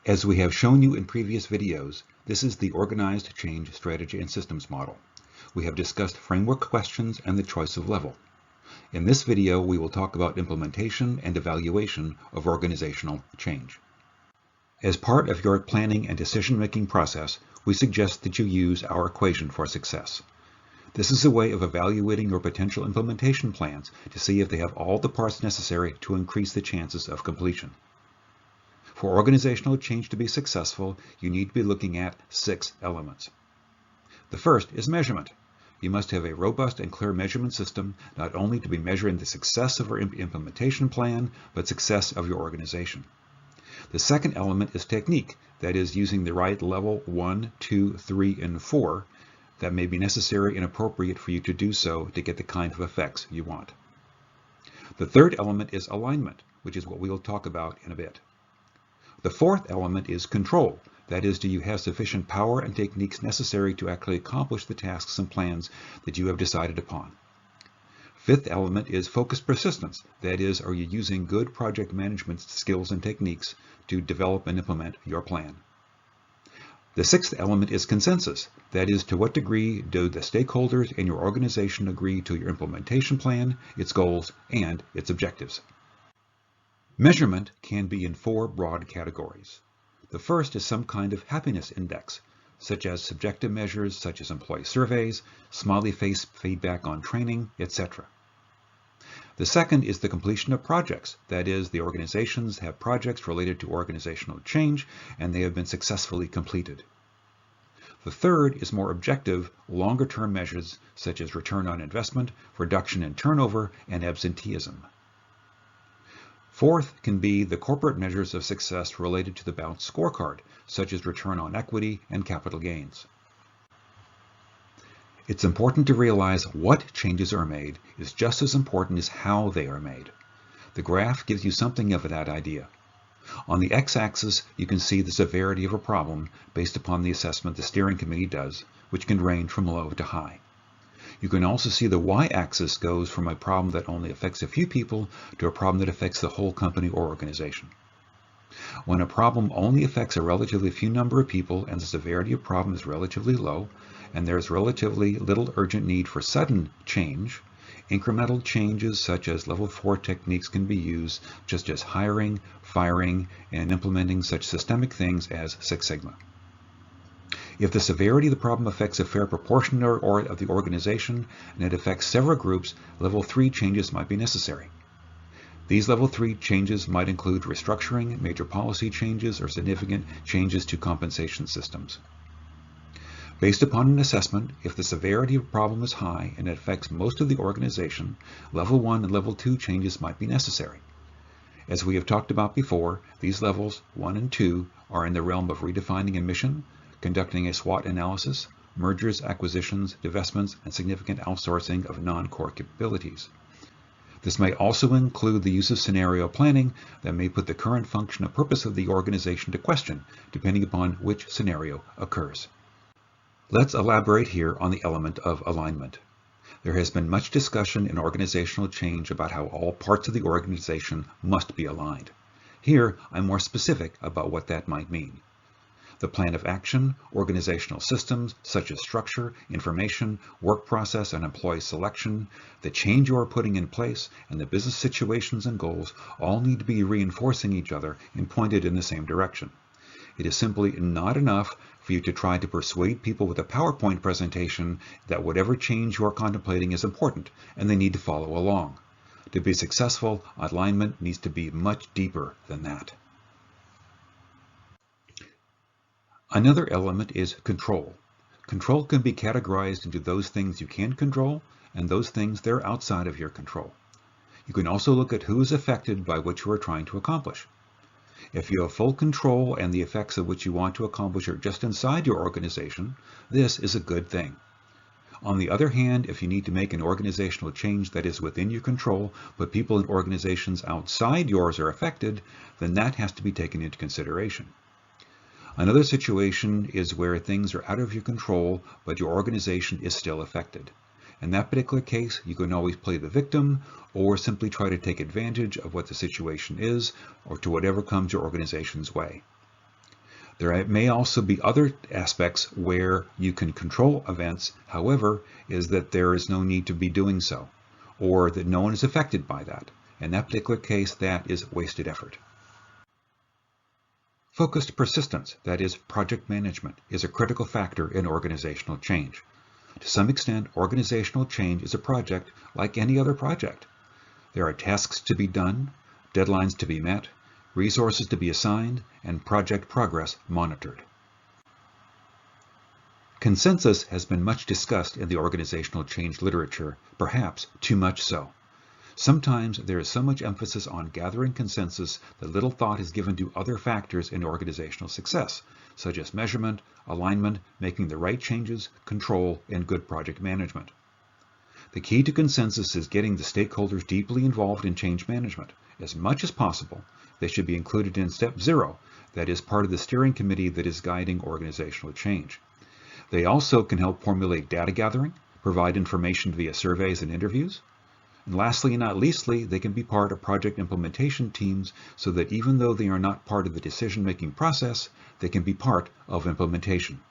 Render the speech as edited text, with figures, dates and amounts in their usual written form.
As we have shown you in previous videos, this is the Organized Change Strategy and Systems model. We have discussed framework questions and the choice of level. In this video, we will talk about implementation and evaluation of organizational change. As part of your planning and decision-making process, we suggest that you use our equation for success. This is a way of evaluating your potential implementation plans to see if they have all the parts necessary to increase the chances of completion. For organizational change to be successful, you need to be looking at 6 elements. The first is measurement. You must have a robust and clear measurement system, not only to be measuring the success of your implementation plan, but success of your organization. The second element is technique, that is, using the right level 1, 2, 3, and 4 that may be necessary and appropriate for you to do so to get the kind of effects you want. The third element is alignment, which is what we will talk about in a bit. The fourth element is control, that is, do you have sufficient power and techniques necessary to actually accomplish the tasks and plans that you have decided upon. Fifth element is focused persistence, that is, are you using good project management skills and techniques to develop and implement your plan. The sixth element is consensus, that is, to what degree do the stakeholders in your organization agree to your implementation plan, its goals, and its objectives. Measurement can be in 4 broad categories. The first is some kind of happiness index, such as subjective measures such as employee surveys, smiley face feedback on training, etc. The second is the completion of projects, that is, the organizations have projects related to organizational change and they have been successfully completed. The third is more objective, longer-term measures such as return on investment, reduction in turnover, and absenteeism. Fourth can be the corporate measures of success related to the balanced scorecard, such as return on equity and capital gains. It's important to realize what changes are made is just as important as how they are made. The graph gives you something of that idea. On the x-axis, you can see the severity of a problem based upon the assessment the steering committee does, which can range from low to high. You can also see the y-axis goes from a problem that only affects a few people to a problem that affects the whole company or organization. When a problem only affects a relatively few number of people and the severity of problem is relatively low, and there is relatively little urgent need for sudden change, incremental changes such as level 4 techniques can be used, just as hiring, firing, and implementing such systemic things as Six Sigma. If the severity of the problem affects a fair proportion of the organization and it affects several groups, level 3 changes might be necessary. These level 3 changes might include restructuring, major policy changes, or significant changes to compensation systems. Based upon an assessment, if the severity of a problem is high and it affects most of the organization, level 1 and level 2 changes might be necessary. As we have talked about before, these levels 1 and 2 are in the realm of redefining a mission, conducting a SWOT analysis, mergers, acquisitions, divestments, and significant outsourcing of non-core capabilities. This may also include the use of scenario planning that may put the current function or purpose of the organization to question, depending upon which scenario occurs. Let's elaborate here on the element of alignment. There has been much discussion in organizational change about how all parts of the organization must be aligned. Here, I'm more specific about what that might mean. The plan of action, organizational systems such as structure, information, work process, and employee selection, the change you are putting in place, and the business situations and goals all need to be reinforcing each other and pointed in the same direction. It is simply not enough for you to try to persuade people with a PowerPoint presentation that whatever change you are contemplating is important and they need to follow along. To be successful, alignment needs to be much deeper than that. Another element is control. Control can be categorized into those things you can control and those things that are outside of your control. You can also look at who is affected by what you are trying to accomplish. If you have full control and the effects of what you want to accomplish are just inside your organization, this is a good thing. On the other hand, if you need to make an organizational change that is within your control, but people in organizations outside yours are affected, then that has to be taken into consideration. Another situation is where things are out of your control, but your organization is still affected. In that particular case, you can always play the victim or simply try to take advantage of what the situation is or to whatever comes your organization's way. There may also be other aspects where you can control events, however, is that there is no need to be doing so, or that no one is affected by that. In that particular case, that is wasted effort. Focused persistence, that is, project management, is a critical factor in organizational change. To some extent, organizational change is a project like any other project. There are tasks to be done, deadlines to be met, resources to be assigned, and project progress monitored. Consensus has been much discussed in the organizational change literature, perhaps too much so. Sometimes there is so much emphasis on gathering consensus that little thought is given to other factors in organizational success, such as measurement, alignment, making the right changes, control, and good project management. The key to consensus is getting the stakeholders deeply involved in change management. As much as possible, they should be included in step 0, that is part of the steering committee that is guiding organizational change. They also can help formulate data gathering, provide information via surveys and interviews. And lastly and not leastly, they can be part of project implementation teams so that even though they are not part of the decision-making process, they can be part of implementation.